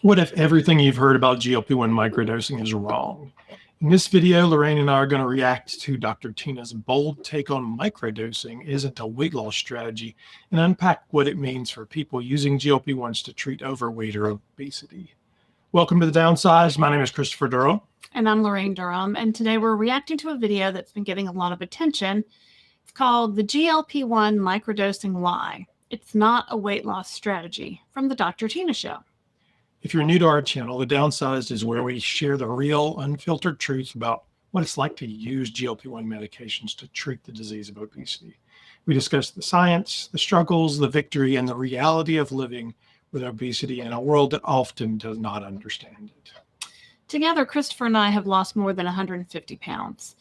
What if everything you've heard about GLP-1 microdosing is wrong? In this video, Laraine and I are going to react to Dr. Tyna's bold take on microdosing isn't a weight loss strategy and unpack what it means for people using GLP-1s to treat overweight or obesity. Welcome to the Downsized. My name is Christopher Durham. And I'm Laraine Durham, and today we're reacting to a video that's been getting a lot of attention. It's called the GLP-1 Microdosing Lie. It's not a weight loss strategy, from the Dr. Tyna Show. If you're new to our channel, The Downsized is where we share the real, unfiltered truth about what it's like to use GLP-1 medications to treat the disease of obesity. We discuss the science, the struggles, the victory, and the reality of living with obesity in a world that often does not understand it. Together, Christopher and I have lost more than 150 pounds.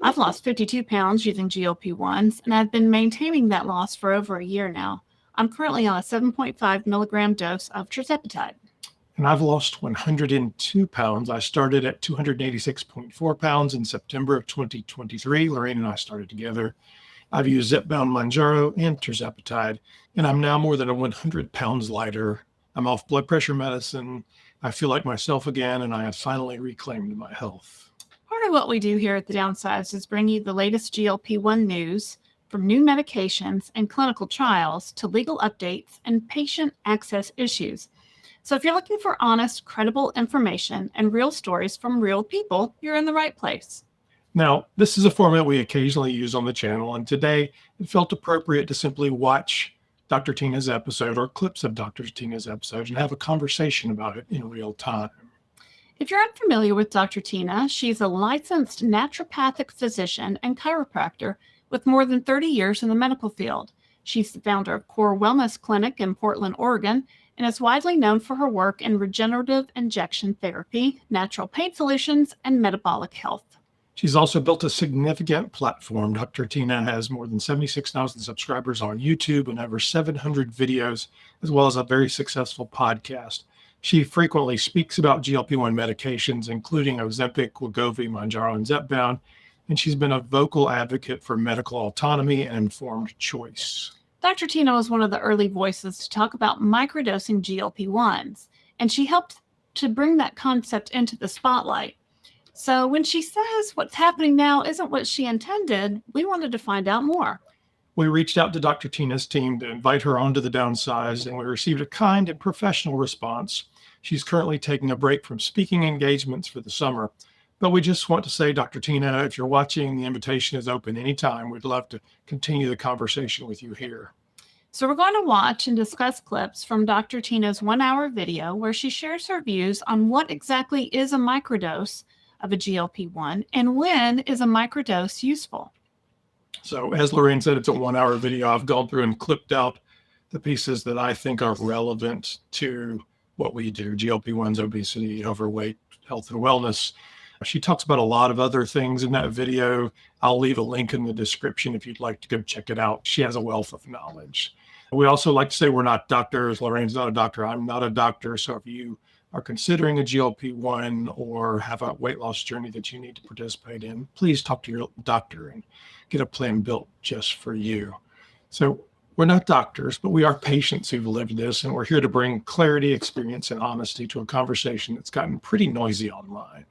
I've lost 52 pounds using GLP-1s, and I've been maintaining that loss for over a year now. I'm currently on a 7.5 milligram dose of Tirzepatide. And I've lost 102 pounds. I started at 286.4 pounds in September of 2023. Laraine and I started together. I've used Zepbound, Mounjaro, and Tirzepatide, and I'm now more than 100 pounds lighter. I'm off blood pressure medicine. I feel like myself again, and I have finally reclaimed my health. Part of what we do here at The Downsized is bring you the latest GLP-1 news, from new medications and clinical trials to legal updates and patient access issues. So if you're looking for honest, credible information and real stories from real people, you're in the right place. Now, this is a format we occasionally use on the channel, and today it felt appropriate to simply watch Dr. Tyna's episode or clips of Dr. Tyna's episode and have a conversation about it in real time. If you're unfamiliar with Dr. Tyna, she's a licensed naturopathic physician and chiropractor with more than 30 years in the medical field. She's the founder of Core Wellness Clinic in Portland, Oregon, and is widely known for her work in regenerative injection therapy, natural pain solutions, and metabolic health. She's also built a significant platform. Dr. Tyna has more than 76,000 subscribers on YouTube and over 700 videos, as well as a very successful podcast. She frequently speaks about GLP-1 medications, including Ozempic, Wegovy, Mounjaro, and Zepbound, and she's been a vocal advocate for medical autonomy and informed choice. Dr. Tyna was one of the early voices to talk about microdosing GLP-1s, and she helped to bring that concept into the spotlight. So when she says what's happening now isn't what she intended, we wanted to find out more. We reached out to Dr. Tyna's team to invite her onto the Downsized, and we received a kind and professional response. She's currently taking a break from speaking engagements for the summer. But we just want to say, Dr. Tyna, if you're watching, the invitation is open anytime. We'd love to continue the conversation with you here. So we're going to watch and discuss clips from Dr. Tyna's 1-hour video where she shares her views on what exactly is a microdose of a GLP-1 and when is a microdose useful. So as Laraine said, it's a 1-hour video. I've gone through and clipped out the pieces that I think are relevant to what we do, GLP-1s, obesity, overweight, health and wellness. She talks about a lot of other things in that video. I'll leave a link in the description if you'd like to go check it out. She has a wealth of knowledge. We also like to say we're not doctors. Laraine's not a doctor. I'm not a doctor. So if you are considering a GLP-1 or have a weight loss journey that you need to participate in, please talk to your doctor and get a plan built just for you. So we're not doctors, but we are patients who've lived this, and we're here to bring clarity, experience, and honesty to a conversation that's gotten pretty noisy online.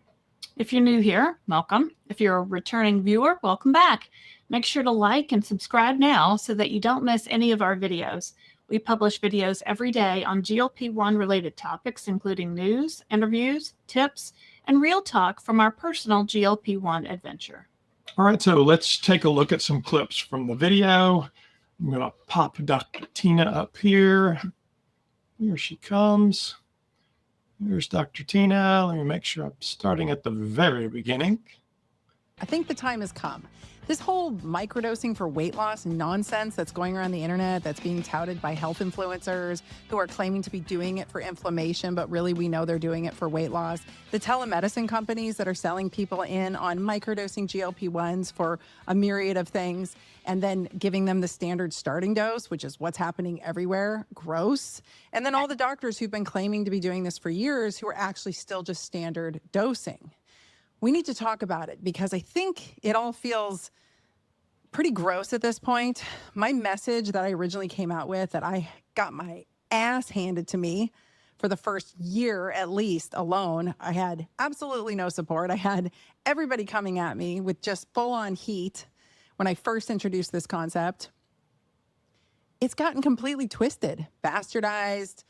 If you're new here, welcome. If you're a returning viewer, welcome back. Make sure to like and subscribe now so that you don't miss any of our videos. We publish videos every day on GLP-1 related topics, including news, interviews, tips, and real talk from our personal GLP-1 adventure. All right, so let's take a look at some clips from the video. I'm going to pop Dr. Tyna up here. Here she comes. Here's Dr. Tyna. Let me make sure I'm starting at the very beginning. I think the time has come. This whole microdosing for weight loss nonsense that's going around the internet, that's being touted by health influencers who are claiming to be doing it for inflammation, but really we know they're doing it for weight loss. The telemedicine companies that are selling people in on microdosing GLP-1s for a myriad of things, and then giving them the standard starting dose, which is what's happening everywhere. Gross. And then all the doctors who've been claiming to be doing this for years who are actually still just standard dosing. We need to talk about it because I think it all feels pretty gross at this point. My message that I originally came out with, that I got my ass handed to me For the first year, at least alone, I had absolutely no support. I had everybody coming at me with just full on heat when I first introduced this concept. It's gotten completely twisted, bastardized,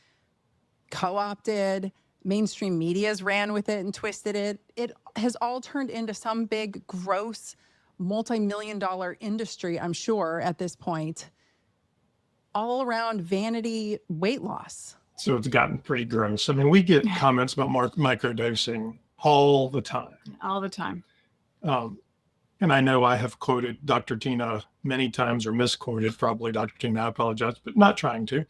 co-opted. Mainstream media's ran with it and twisted it. It has all turned into some big, gross, multi-million-dollar industry, I'm sure, at this point, all around vanity weight loss. So it's gotten pretty gross. I mean, we get comments about microdosing all the time. All the time. And I know I have quoted Dr. Tina many times, or misquoted probably Dr. Tina, I apologize, but not trying to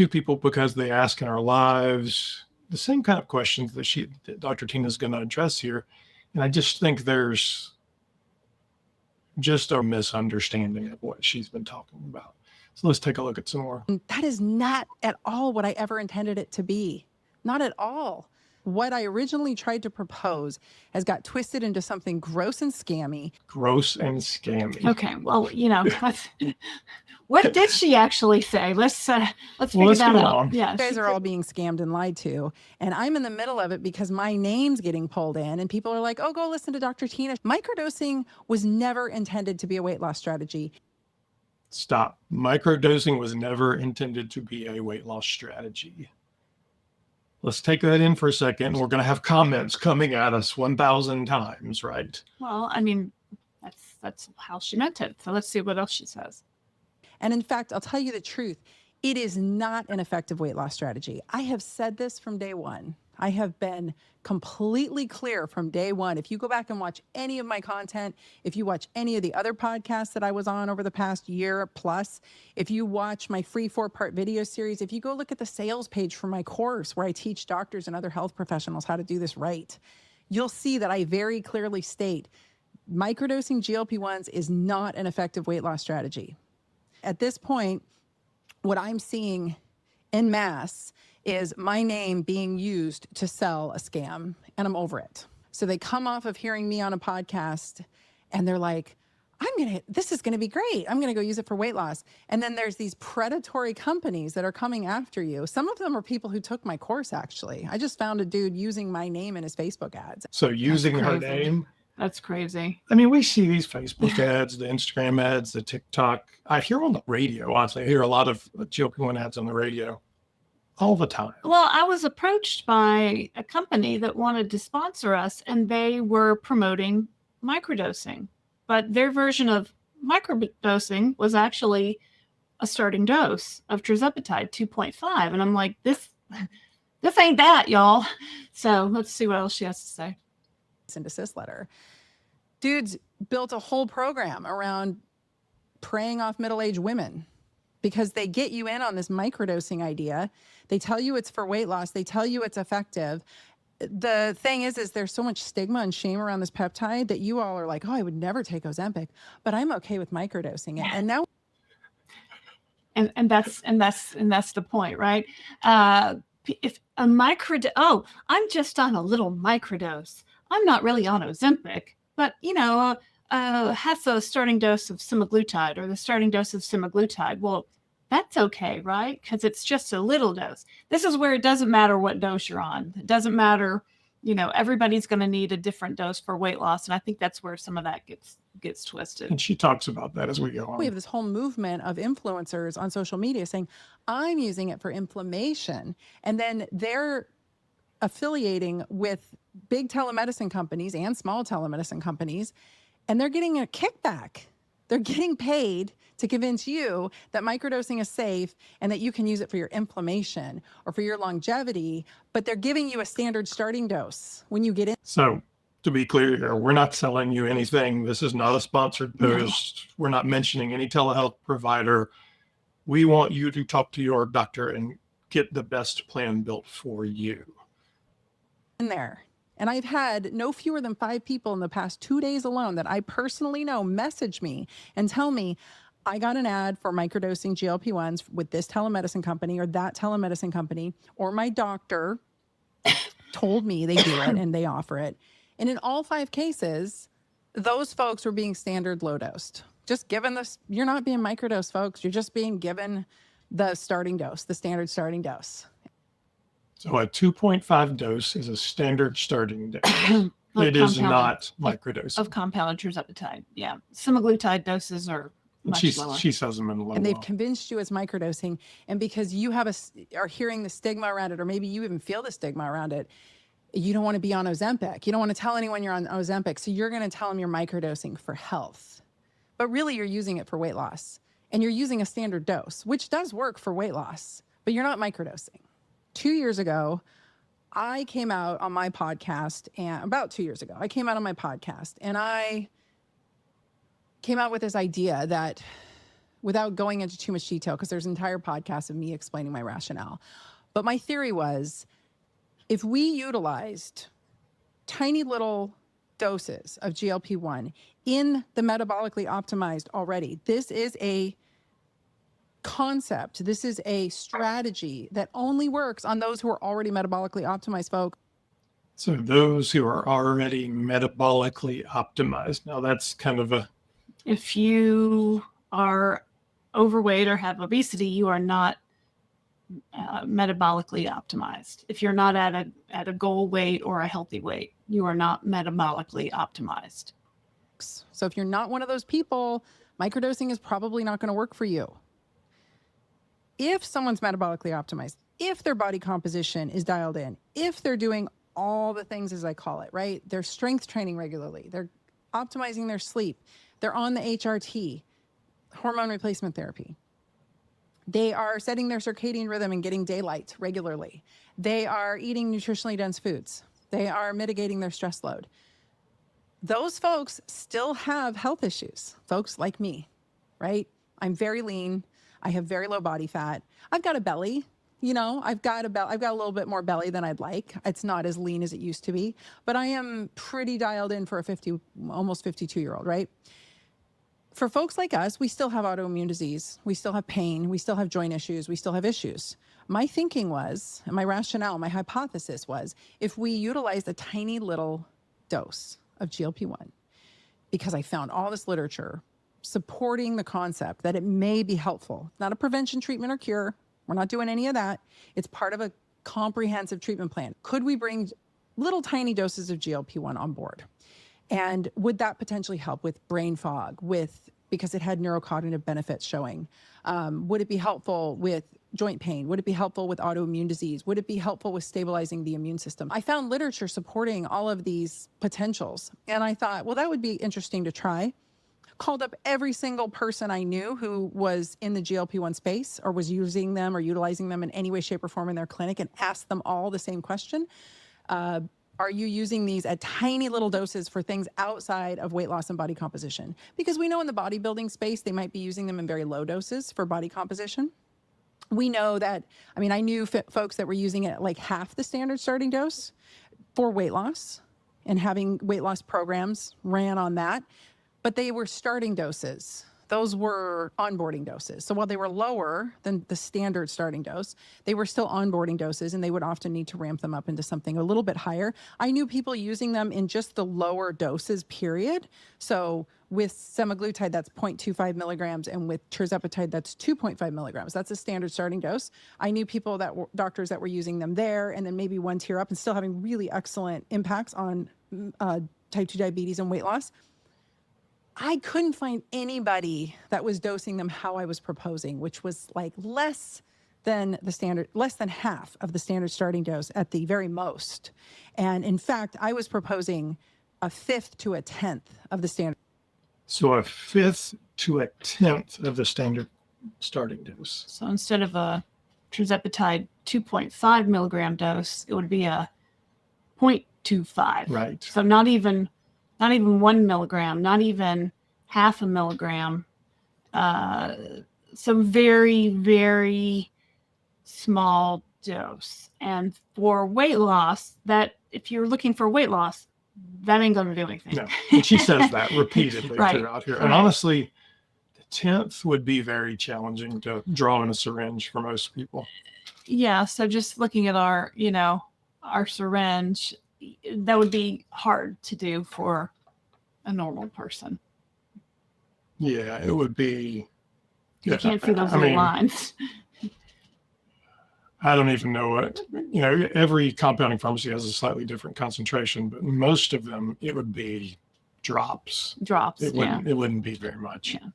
people because they ask in our lives the same kind of questions that Dr. Tina is going to address here. And I just think there's just a misunderstanding of what she's been talking about. So let's take a look at some more. That is not at all what I ever intended it to be. Not at all. What I originally tried to propose has got twisted into something gross and scammy. Gross and scammy. Okay, well, what did she actually say? Let's figure that out. Yeah, you guys are all being scammed and lied to, and I'm in the middle of it because my name's getting pulled in, and people are like, "Oh, go listen to Dr. Tina." Microdosing was never intended to be a weight loss strategy. Stop. Microdosing was never intended to be a weight loss strategy. Let's take that in for a second. We're going to have comments coming at us 1,000 times, right? Well, I mean, that's how she meant it. So let's see what else she says. And in fact, I'll tell you the truth. It is not an effective weight loss strategy. I have said this from day one. I have been completely clear from day one. If you go back and watch any of my content, if you watch any of the other podcasts that I was on over the past year plus, if you watch my free 4-part video series, if you go look at the sales page for my course where I teach doctors and other health professionals how to do this right, you'll see that I very clearly state microdosing GLP-1s is not an effective weight loss strategy. At this point, what I'm seeing en masse is my name being used to sell a scam, and I'm over it. So they come off of hearing me on a podcast and they're like, this is gonna be great. I'm gonna go use it for weight loss. And then there's these predatory companies that are coming after you. Some of them are people who took my course, actually. I just found a dude using my name in his Facebook ads. So using her name? That's crazy. I mean, we see these Facebook ads, the Instagram ads, the TikTok. I hear on the radio, honestly. I hear a lot of GLP-1 ads on the radio all the time. Well, I was approached by a company that wanted to sponsor us, and they were promoting microdosing. But their version of microdosing was actually a starting dose of Tirzepatide 2.5. And I'm like, this ain't that, y'all. So let's see what else she has to say. And desist letter. Dudes built a whole program around preying off middle-aged women because they get you in on this microdosing idea. They tell you it's for weight loss. They tell you it's effective. The thing is there's so much stigma and shame around this peptide that you all are like, oh, I would never take Ozempic, but I'm okay with microdosing it. And now, and that's the point, right? If a I'm just on a little microdose. I'm not really on Ozempic, but has a starting dose of semaglutide or the starting dose of semaglutide. Well, that's okay, right? Because it's just a little dose. This is where it doesn't matter what dose you're on. It doesn't matter, everybody's going to need a different dose for weight loss. And I think that's where some of that gets twisted. And she talks about that as we go on. We have this whole movement of influencers on social media saying, I'm using it for inflammation. And then they're affiliating with big telemedicine companies and small telemedicine companies, and they're getting a kickback. They're getting paid to convince you that microdosing is safe and that you can use it for your inflammation or for your longevity, but they're giving you a standard starting dose when you get in. So to be clear here, we're not selling you anything. This is not a sponsored post. No. We're not mentioning any telehealth provider. We want you to talk to your doctor and get the best plan built for you. In there. And I've had no fewer than 5 people in the past 2 days alone that I personally know message me and tell me, I got an ad for microdosing GLP-1s with this telemedicine company or that telemedicine company, or my doctor told me they do it and they offer it. And in all 5 cases, those folks were being standard low dosed. Just given this, you're not being microdosed, folks. You're just being given the starting dose, the standard starting dose. So a 2.5 dose is a standard starting dose. Like It is compounded- not microdosing. of compounded tirzepatide. Yeah. Semaglutide doses are And much lower. she sells them in low. And they've convinced you it's microdosing. And because you are hearing the stigma around it, or maybe you even feel the stigma around it, you don't want to be on Ozempic. You don't want to tell anyone you're on Ozempic. So you're going to tell them you're microdosing for health. But really, you're using it for weight loss. And you're using a standard dose, which does work for weight loss, but you're not microdosing. 2 years ago, I came out on my podcast, and about 2 years ago, I came out on my podcast, and I came out with this idea that, without going into too much detail, because there's an entire podcast of me explaining my rationale, but my theory was, if we utilized tiny little doses of GLP-1 in the metabolically optimized already, this is a concept, this is a strategy that only works on those who are already metabolically optimized, folks. So those who are already metabolically optimized. Now that's kind of a, If you are overweight or have obesity, you are not metabolically optimized. If you're not at a goal weight or a healthy weight, you are not metabolically optimized. So if you're not one of those people, microdosing is probably not going to work for you. If someone's metabolically optimized, if their body composition is dialed in, if they're doing all the things, as I call it, right? They're strength training regularly. They're optimizing their sleep. They're on the HRT, hormone replacement therapy. They are setting their circadian rhythm and getting daylight regularly. They are eating nutritionally dense foods. They are mitigating their stress load. Those folks still have health issues, folks like me, right? I'm very lean. I have very low body fat. I've got a belly, I've got a little bit more belly than I'd like. It's not as lean as it used to be, but I am pretty dialed in for a almost 52-year-old, right? For folks like us, we still have autoimmune disease. We still have pain. We still have joint issues. We still have issues. My thinking was, and my rationale, my hypothesis was, if we utilized a tiny little dose of GLP-1, because I found all this literature supporting the concept that it may be helpful. Not a prevention, treatment, or cure. We're not doing any of that. It's part of a comprehensive treatment plan. Could we bring little tiny doses of GLP-1 on board? And would that potentially help with brain fog, because it had neurocognitive benefits showing? Would it be helpful with joint pain? Would it be helpful with autoimmune disease? Would it be helpful with stabilizing the immune system? I found literature supporting all of these potentials. And I thought, well, that would be interesting to try. Called up every single person I knew who was in the GLP-1 space or was using them or utilizing them in any way, shape, or form in their clinic, and asked them all the same question. Are you using these at tiny little doses for things outside of weight loss and body composition? Because we know in the bodybuilding space, they might be using them in very low doses for body composition. We know that, I knew folks that were using it at like half the standard starting dose for weight loss, and having weight loss programs ran on that. But they were starting doses. Those were onboarding doses. So while they were lower than the standard starting dose, they were still onboarding doses, and they would often need to ramp them up into something a little bit higher. I knew people using them in just the lower doses, period. So with semaglutide, that's 0.25 milligrams, and with Tirzepatide, that's 2.5 milligrams. That's a standard starting dose. I knew people doctors that were using them there, and then maybe one tier up, and still having really excellent impacts on type 2 diabetes and weight loss. I couldn't find anybody that was dosing them how I was proposing, which was like less than half of the standard starting dose at the very most. And in fact, I was proposing a fifth to a tenth of the standard. So a fifth to a tenth of the standard starting dose. So instead of a Tirzepatide 2.5 milligram dose, it would be a 0.25. Right. So not even 1 milligram, not even half a milligram. So very, very small dose. And for weight loss, that if you're looking for weight loss, that ain't going to do anything. No, and she says that repeatedly Right. throughout here. And Right. honestly, the 10th would be very challenging to draw in a syringe for most people. Yeah. So just looking at our syringe, that would be hard to do for a normal person. Yeah, it would be. You can't see those little lines. I don't even know what, every compounding pharmacy has a slightly different concentration, but most of them, it would be drops. Drops. It wouldn't be very much. Yeah.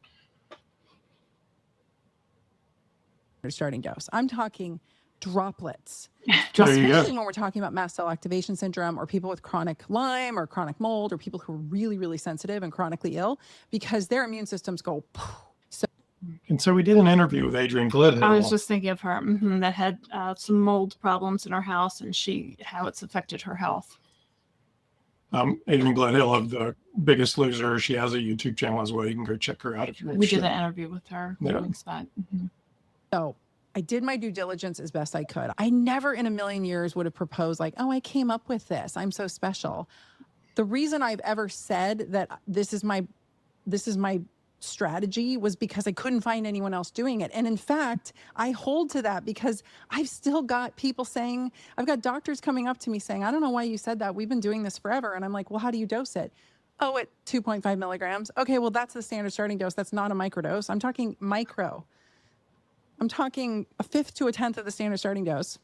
Starting dose. I'm talking droplets. There you go. Especially when we're talking about mast cell activation syndrome or people with chronic Lyme or chronic mold or people who are really, really sensitive and chronically ill because their immune systems go. So, And so we did an interview with Adrienne Gledhill. I was just thinking of her that had some mold problems in her house and how it's affected her health. Adrienne Gledhill of The Biggest Loser. She has a YouTube channel as well. You can go check her out if you're We interested. did an interview with her. Yeah. So I did my due diligence as best I could. I never in a million years would have proposed like, oh, I came up with this. I'm so special. The reason I've ever said that this is my strategy was because I couldn't find anyone else doing it. And in fact, I hold to that because I've still got people saying, I've got doctors coming up to me saying, I don't know why you said that. We've been doing this forever. And I'm like, well, how do you dose it? Oh, at 2.5 milligrams. Okay, well, that's the standard starting dose. That's not a microdose. I'm talking micro. I'm talking a fifth to a tenth of the standard starting dose.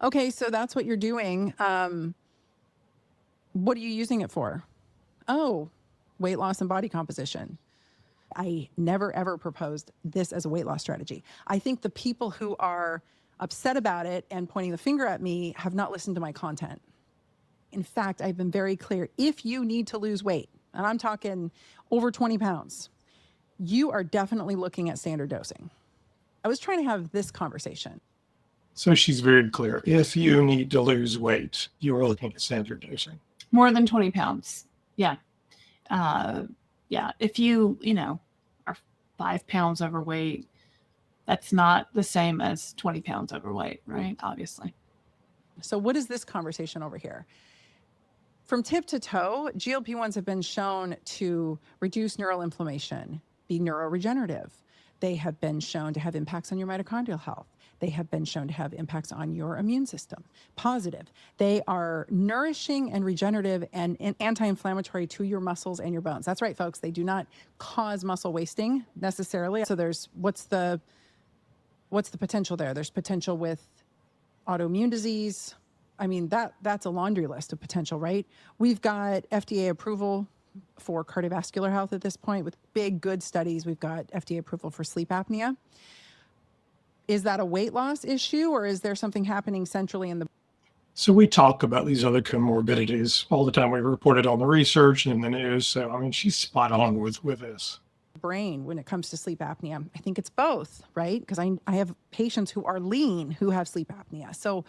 Okay, so that's what you're doing. What are you using it for? Oh, weight loss and body composition. I never, ever proposed this as a weight loss strategy. I think the people who are upset about it and pointing the finger at me have not listened to my content. In fact, I've been very clear. If you need to lose weight, and I'm talking over 20 pounds, you are definitely looking at standard dosing. I was trying to have this conversation. So she's very clear. If you need to lose weight, you are looking at standard dosing. More than 20 pounds. Yeah. If you, are 5 pounds overweight, that's not the same as 20 pounds overweight, right? Obviously. So what is this conversation over here? From tip to toe, GLP-1s have been shown to reduce neural inflammation, be neuroregenerative. They have been shown to have impacts on your mitochondrial health. They have been shown to have impacts on your immune system, positive. They are nourishing and regenerative and anti-inflammatory to your muscles and your bones. That's right, folks. They do not cause muscle wasting necessarily. So there's, what's the potential there? There's potential with autoimmune disease. I mean, that's a laundry list of potential, right? We've got FDA approval for cardiovascular health at this point with big, good studies. We've got FDA approval for sleep apnea. Is that a weight loss issue or is there something happening centrally in the So we talk about these other comorbidities all the time. We report it on the research and in the news. So, I mean, she's spot on with this. brain when it comes to sleep apnea? I think it's both, right? Because I have patients who are lean who have sleep apnea. So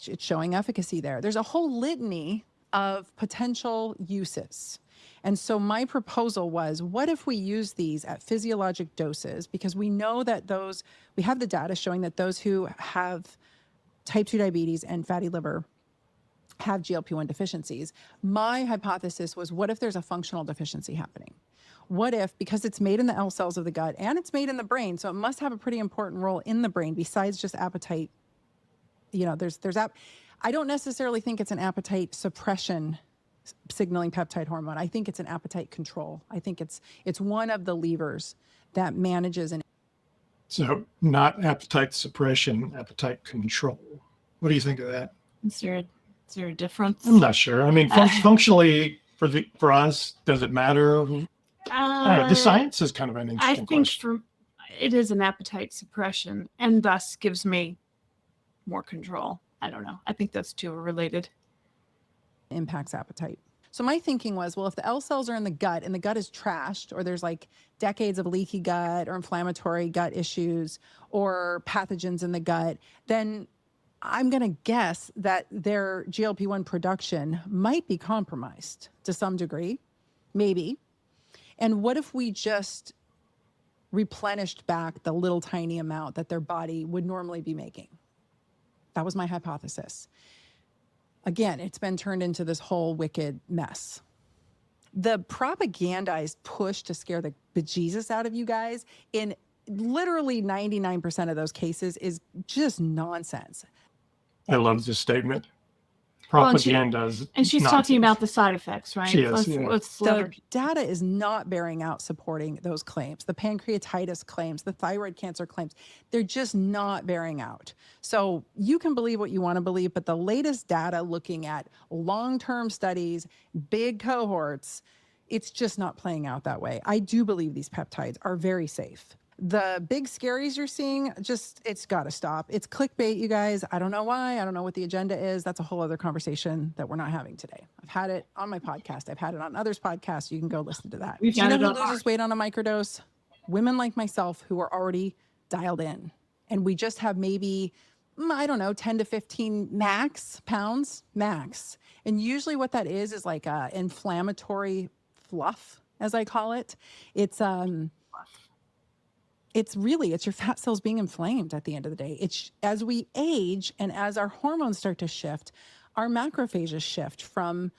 it's showing efficacy there. There's a whole litany of potential uses. And so my proposal was, what if we use these at physiologic doses? Because we know that we have the data showing that those who have type 2 diabetes and fatty liver have GLP-1 deficiencies. My hypothesis was, what if there's a functional deficiency happening? What if, because it's made in the L cells of the gut and it's made in the brain, so it must have a pretty important role in the brain besides just appetite. I don't necessarily think it's an appetite suppression signaling peptide hormone. I think it's an appetite control. I think it's one of the levers that manages and. So not appetite suppression, appetite control. What do you think of that? Is there a difference? I'm not sure. I mean, functionally for us, does it matter? I don't know. The science is kind of an interesting question. It is an appetite suppression and thus gives me more control. I don't know. I think those two are related. Impacts appetite. So my thinking was, well, if the L cells are in the gut and the gut is trashed, or there's like decades of leaky gut or inflammatory gut issues or pathogens in the gut, then I'm going to guess that their GLP-1 production might be compromised to some degree, maybe. And what if we just replenished back the little tiny amount that their body would normally be making? That was my hypothesis. Again, it's been turned into this whole wicked mess. The propagandized push to scare the bejesus out of you guys in literally 99% of those cases is just nonsense. I love this statement. Well, propaganda is and she's talking nonsense. about the side effects, right? She is, yeah. Let's The leverage. data is not bearing out supporting those claims. The pancreatitis claims, the thyroid cancer claims, they're just not bearing out. So you can believe what you want to believe, but the latest data looking at long-term studies, big cohorts, it's just not playing out that way. I do believe these peptides are very safe. The big scaries you're seeing, it's got to stop. It's clickbait, you guys. I don't know why. I don't know what the agenda is. That's a whole other conversation that we're not having today. I've had it on my podcast. I've had it on others' podcasts. You can go listen to that. We've Do you had know it who on loses weight on a microdose? Women like myself who are already dialed in. And we just have maybe, I don't know, 10 to 15 pounds max. And usually what that is like a inflammatory fluff, as I call it. It's your fat cells being inflamed at the end of the day. It's as we age and as our hormones start to shift, our macrophages shift from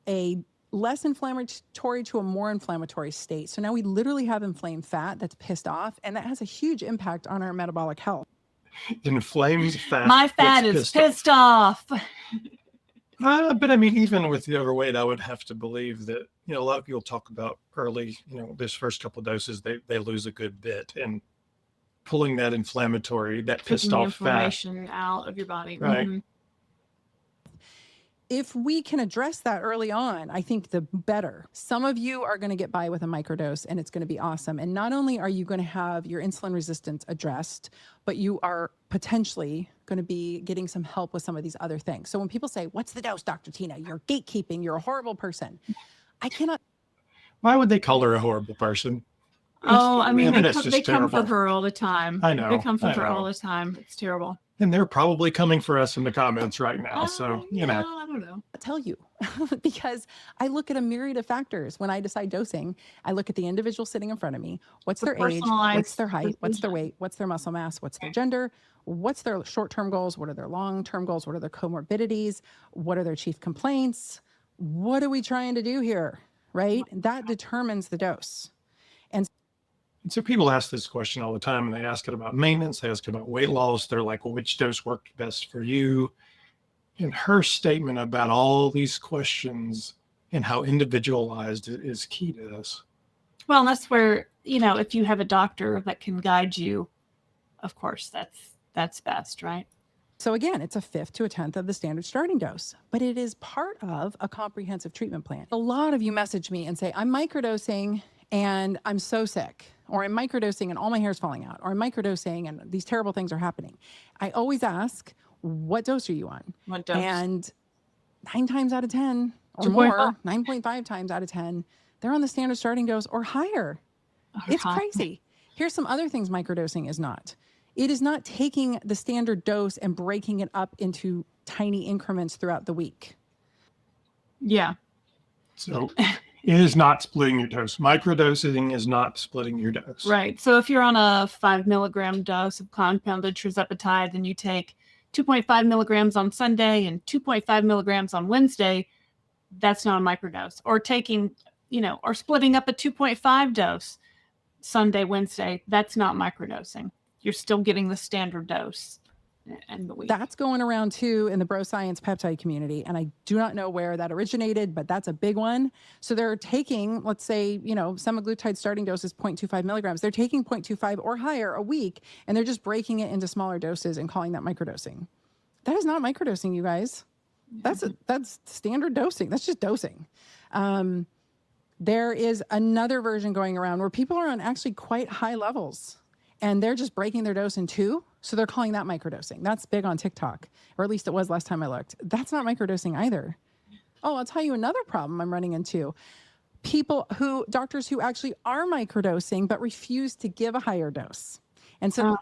a less inflammatory to a more inflammatory state. So now we literally have inflamed fat that's pissed off, and that has a huge impact on our metabolic health. Inflamed fat. My fat is pissed off. But I mean, even with the overweight, I would have to believe that, a lot of people talk about early, this first couple of doses, they lose a good bit, and pulling that inflammatory, that pissed off fat inflammation out of your body. Right. Mhm. If we can address that early on, I think the better. Some of you are going to get by with a microdose and it's going to be awesome. And not only are you going to have your insulin resistance addressed, but you are potentially going to be getting some help with some of these other things. So when people say, "What's the dose, Dr. Tyna? You're gatekeeping. You're a horrible person." I cannot. Why would they call her a horrible person? Oh, I mean, they come for terrible. her all the time. I know. They come for I her know. all the time. It's terrible. And they're probably coming for us in the comments right now. So, I don't know. Tell you because I look at a myriad of factors when I decide dosing. I look at the individual sitting in front of me. What's their age? What's their height? What's their weight? What's their muscle mass? What's their gender? What's their short-term goals? What are their long-term goals? What are their comorbidities? What are their chief complaints? What are we trying to do here? Right? That determines the dose. And so people ask this question all the time, and they ask it about maintenance. They ask about weight loss. They're like, well, which dose worked best for you? And her statement about all these questions and how individualized it is key to this. Well, and that's where, if you have a doctor that can guide you, of course, that's best, right? So again, it's a fifth to a tenth of the standard starting dose, but it is part of a comprehensive treatment plan. A lot of you message me and say, "I'm microdosing and I'm so sick," or "I'm microdosing and all my hair is falling out," or "I'm microdosing and these terrible things are happening." I always ask, what dose are you on? What dose? And 9 times out of 10 or more, 9.5 times out of 10, they're on the standard starting dose or higher. It's crazy. Here's some other things microdosing is not. It is not taking the standard dose and breaking it up into tiny increments throughout the week. Yeah. So it is not splitting your dose. Microdosing is not splitting your dose. Right. So if you're on a 5 milligram dose of compounded Tirzepatide, then you take 2.5 milligrams on Sunday and 2.5 milligrams on Wednesday, that's not a microdose. Or taking, or splitting up a 2.5 dose Sunday, Wednesday, that's not microdosing. You're still getting the standard dose in the week. That's going around too in the bro science peptide community. And I do not know where that originated, but that's a big one. So they're taking, let's say, semaglutide starting dose is 0.25 milligrams. They're taking 0.25 or higher a week, and they're just breaking it into smaller doses and calling that microdosing. That is not microdosing, you guys. That's standard dosing. That's just dosing. There is another version going around where people are on actually quite high levels, and they're just breaking their dose in 2. So they're calling that microdosing. That's big on TikTok, or at least it was last time I looked. That's not microdosing either. Oh, I'll tell you another problem I'm running into. Doctors who actually are microdosing, but refuse to give a higher dose. And so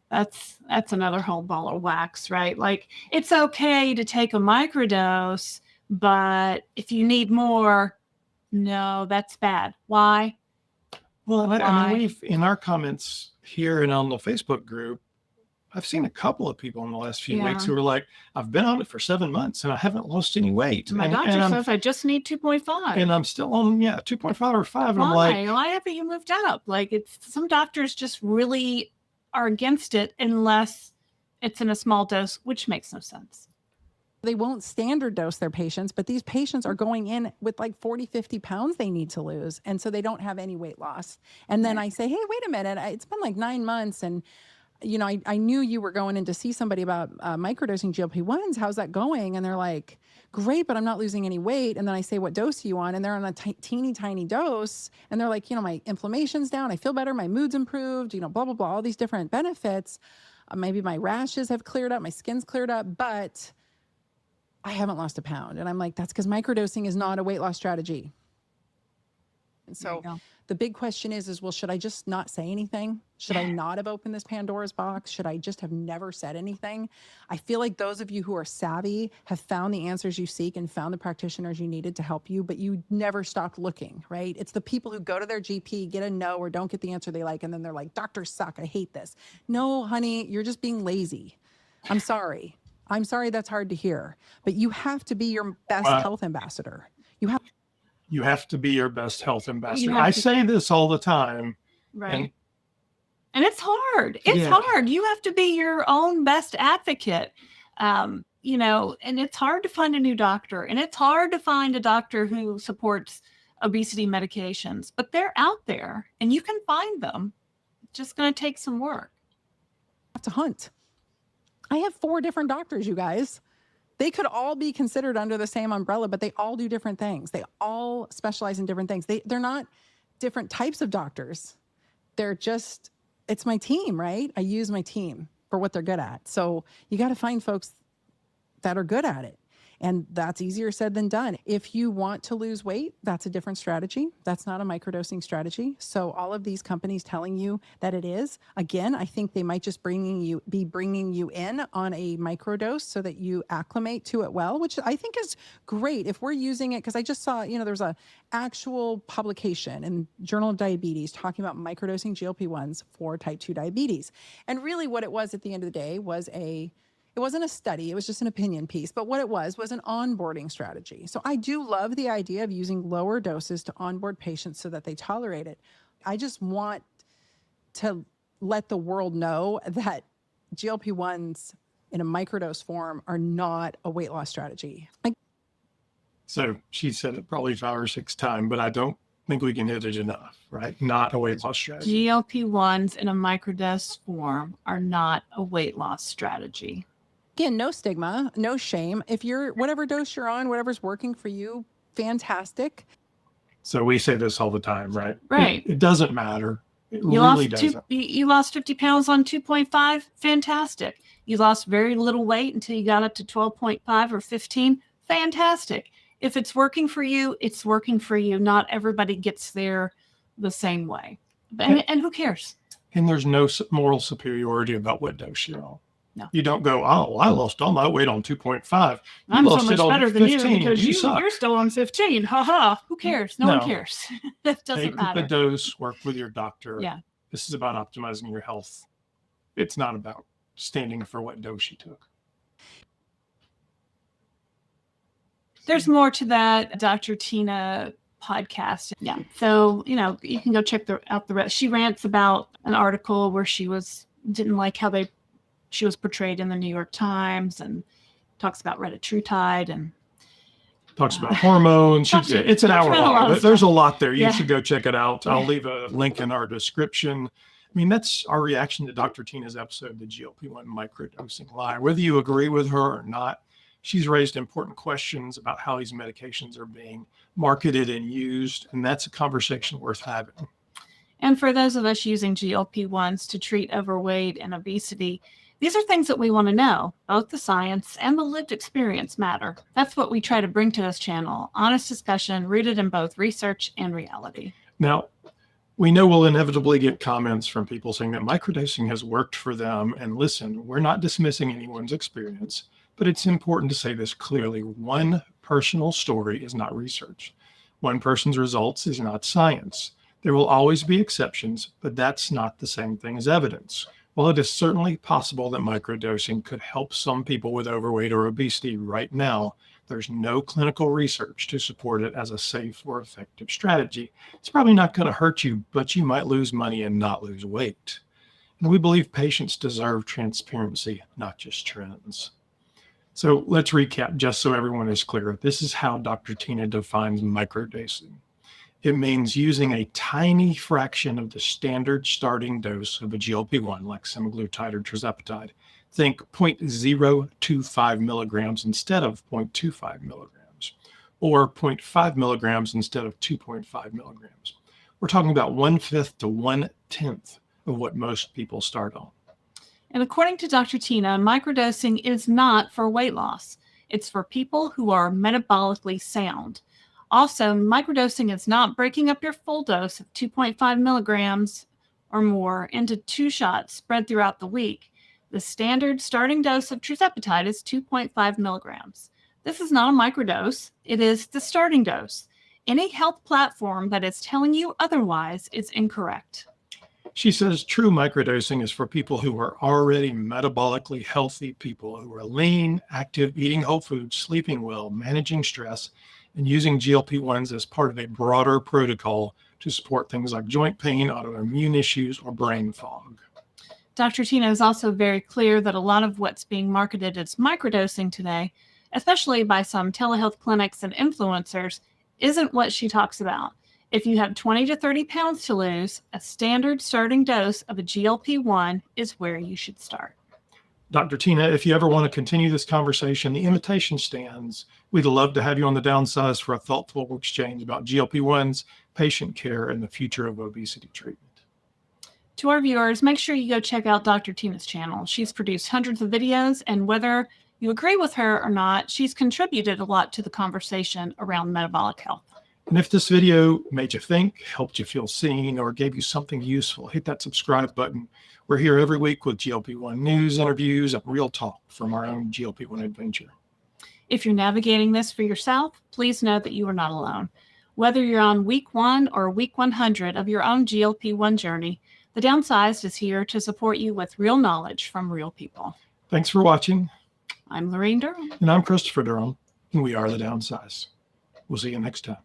that's another whole ball of wax, right? Like, it's okay to take a microdose, but if you need more, no, that's bad. Why? Well, I mean, we've, in our comments here and on the Facebook group, I've seen a couple of people in the last few weeks who are like, "I've been on it for 7 months and I haven't lost any weight. My doctor says I just need 2.5. And I'm still on, 2.5 or 5. And Why? I'm like, why haven't you moved up? Like, some doctors just really are against it unless it's in a small dose, which makes no sense. They won't standard dose their patients, but these patients are going in with like 40, 50 pounds they need to lose. And so they don't have any weight loss. And then I say, hey, wait a minute, it's been like 9 months. And, you know, I knew you were going in to see somebody about microdosing GLP-1s. How's that going? And they're like, great, but I'm not losing any weight. And then I say, what dose are you on? And they're on a teeny tiny dose. And they're like, you know, my inflammation's down. I feel better. My mood's improved, you know, blah, blah, blah, all these different benefits. Maybe my rashes have cleared up. My skin's cleared up, but I haven't lost a pound. And I'm like, that's because microdosing is not a weight loss strategy. And so the big question is, well, should I just not say anything? Should I not have opened this Pandora's box? Should I just have never said anything? I feel like those of you who are savvy have found the answers you seek and found the practitioners you needed to help you, but you never stopped looking, right? It's the people who go to their GP, get a no or don't get the answer they like, and then they're like, doctors suck, I hate this. No, honey, you're just being lazy. I'm sorry. I'm sorry that's hard to hear, but you have to be your best health ambassador. You have to be your best health ambassador. I say this all the time. Right. And it's hard. It's hard. You have to be your own best advocate. You know, and it's hard to find a new doctor, and it's hard to find a doctor who supports obesity medications, but they're out there and you can find them. It's just going to take some work. You have to hunt. I have 4 different doctors, you guys. They could all be considered under the same umbrella, but they all do different things. They all specialize in different things. They're not different types of doctors. They're just, it's my team, right? I use my team for what they're good at. So you got to find folks that are good at it. And that's easier said than done. If you want to lose weight, that's a different strategy. That's not a microdosing strategy. So all of these companies telling you that it is, again, I think they might just be bringing you in on a microdose so that you acclimate to it well, which I think is great if we're using it. Because I just saw, you know, there's a actual publication in Journal of Diabetes talking about microdosing GLP-1s for type 2 diabetes. And really what it was at the end of the day was it wasn't a study, it was just an opinion piece, but what it was an onboarding strategy. So I do love the idea of using lower doses to onboard patients so that they tolerate it. I just want to let the world know that GLP-1s in a microdose form are not a weight loss strategy. So she said it probably 5 or 6 times, but I don't think we can hit it enough, right? Not a weight loss strategy. GLP-1s in a microdose form are not a weight loss strategy. Again, no stigma, no shame. If you're, whatever dose you're on, whatever's working for you, fantastic. So we say this all the time, right? Right. It doesn't matter. It You really lost doesn't. You lost 50 pounds on 2.5. Fantastic. You lost very little weight until you got up to 12.5 or 15. Fantastic. If it's working for you, it's working for you. Not everybody gets there the same way. And who cares? And there's no moral superiority about what dose you're on. No. You don't go, oh, I lost all my weight on 2.5. I'm so much better than you 15. because suck. you're still on 15. Ha ha. Who cares? No one cares. That doesn't Take matter. the dose, work with your doctor. Yeah. This is about optimizing your health. It's not about standing for what dose you took. There's more to that Dr. Tyna podcast. Yeah. So, you know, you can go check out the rest. She rants about an article where she didn't like how she was portrayed in the New York Times, and talks about retatrutide and talks about hormones. It's an hour long. There's a lot there. You should go check it out. I'll leave a link in our description. I mean, that's our reaction to Dr. Tyna's episode, the GLP-1 Microdosing lie. Whether you agree with her or not, she's raised important questions about how these medications are being marketed and used, and that's a conversation worth having. And for those of us using GLP-1s to treat overweight and obesity, these are things that we want to know. Both the science and the lived experience matter. That's what we try to bring to this channel. Honest discussion rooted in both research and reality. Now, we know we'll inevitably get comments from people saying that microdosing has worked for them. And listen, we're not dismissing anyone's experience, but it's important to say this clearly. One personal story is not research. One person's results is not science. There will always be exceptions, but that's not the same thing as evidence. While it is certainly possible that microdosing could help some people with overweight or obesity right now, there's no clinical research to support it as a safe or effective strategy. It's probably not going to hurt you, but you might lose money and not lose weight. And we believe patients deserve transparency, not just trends. So let's recap just so everyone is clear. This is how Dr. Tyna defines microdosing. It means using a tiny fraction of the standard starting dose of a GLP-1 like semaglutide or Tirzepatide. Think 0.025 milligrams instead of 0.25 milligrams, or 0.5 milligrams instead of 2.5 milligrams. We're talking about 1/5 to 1/10 of what most people start on. And according to Dr. Tyna, microdosing is not for weight loss. It's for people who are metabolically sound. Also, microdosing is not breaking up your full dose of 2.5 milligrams or more into 2 shots spread throughout the week. The standard starting dose of Tirzepatide is 2.5 milligrams. This is not a microdose. It is the starting dose. Any health platform that is telling you otherwise is incorrect. She says true microdosing is for people who are already metabolically healthy, people who are lean, active, eating whole foods, sleeping well, managing stress, and using GLP-1s as part of a broader protocol to support things like joint pain, autoimmune issues, or brain fog. Dr. Tyna is also very clear that a lot of what's being marketed as microdosing today, especially by some telehealth clinics and influencers, isn't what she talks about. If you have 20 to 30 pounds to lose, a standard starting dose of a GLP-1 is where you should start. Dr. Tyna, if you ever want to continue this conversation, the invitation stands. We'd love to have you on the Downsized for a thoughtful exchange about GLP-1s, patient care, and the future of obesity treatment. To our viewers, make sure you go check out Dr. Tyna's channel. She's produced hundreds of videos, and whether you agree with her or not, she's contributed a lot to the conversation around metabolic health. And if this video made you think, helped you feel seen, or gave you something useful, hit that subscribe button. We're here every week with GLP-1 news, interviews, and real talk from our own GLP-1 adventure. If you're navigating this for yourself, please know that you are not alone. Whether you're on week 1 or week 100 of your own GLP-1 journey, the Downsized is here to support you with real knowledge from real people. Thanks for watching. I'm Laraine Durham. And I'm Christopher Durham, and we are the Downsized. We'll see you next time.